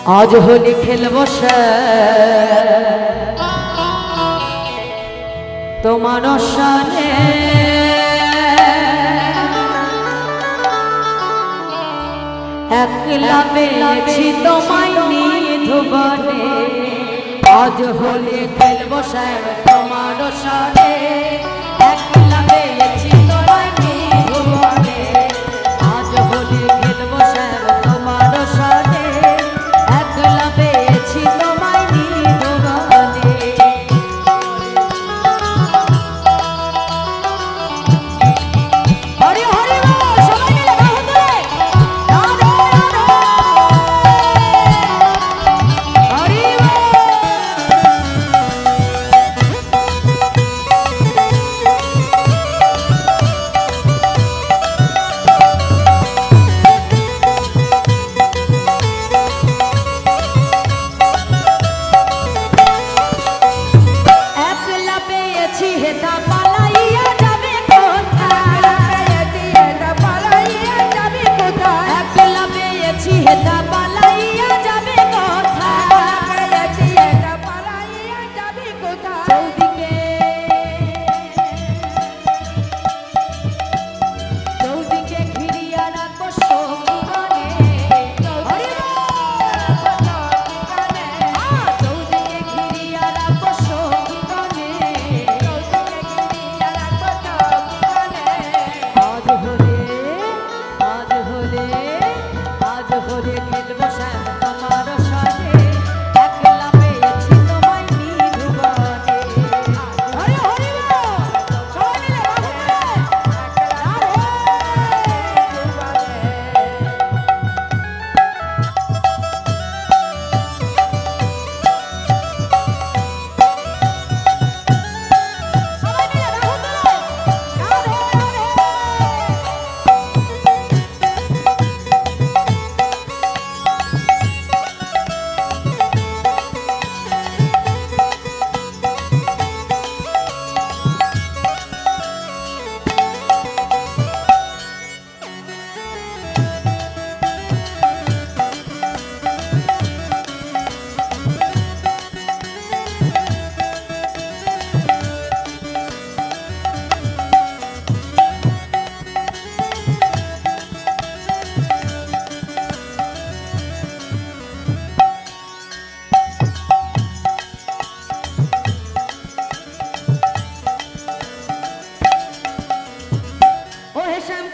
आज होली खेलबो তোমার সানে একলা পেয়েছি তোমায় নিধুবনে आज होली खेलबो তোমার সানে একলা পেয়েছি তোমায় নিধুবনে आज होली खेलबो তোমার সানে একলা পেয়েছি তোমায় নিধুবনে হরি হরি বল সবাই মিলে গাও তুলে রাধে রাধে হরি একলা পেয়েছি হেতা পালাইয়া যাবে কোথায় হেতা পালাইয়া যাবে কোথায় একলা পেয়েছি হেতা পালাইয়া যাবে কোথায় হেতা পালাইয়া যাবে কোথায় চৌদিকে ঘিরিয়া রাখো সখী গণে হরি চৌদিকে ঘিরিয়া রাখো সখী গণে आज होले खेलबो তোমার সাথে একলা পেয়েছি তোমায় নিধুবনে হরি হরি বল সবাই মিলে বাহু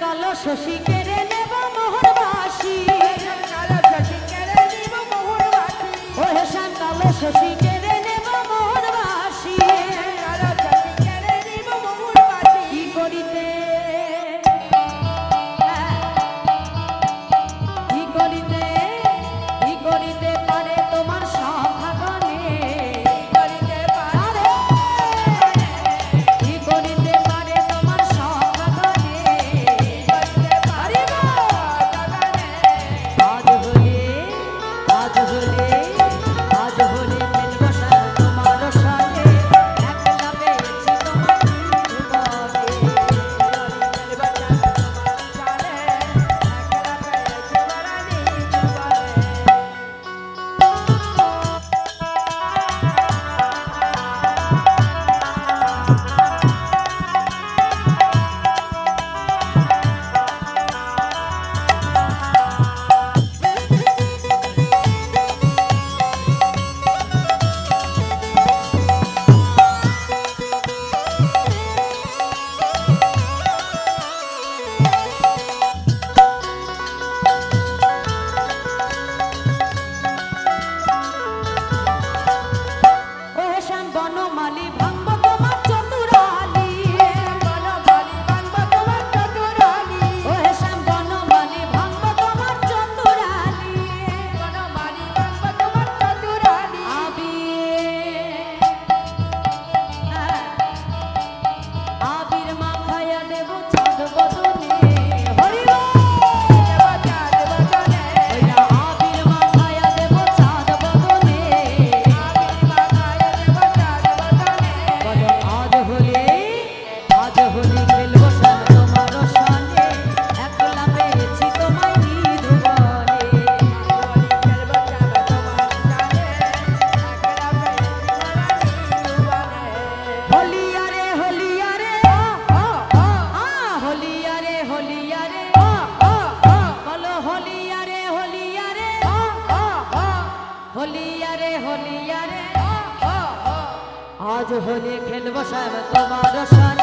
কালো শশী কেড়ে নেব মোহনবাসী ও হেসান কালো শশী কেড়ে নেব মোহনবাসী কি করিতে পারে তোমার সখা গণে কি করিতে পারে তোমার সখা গণে आज होली खेलबो হলিয়ারে হলিয়ারে আজ হোলি খেলবো সব তোমার সাথে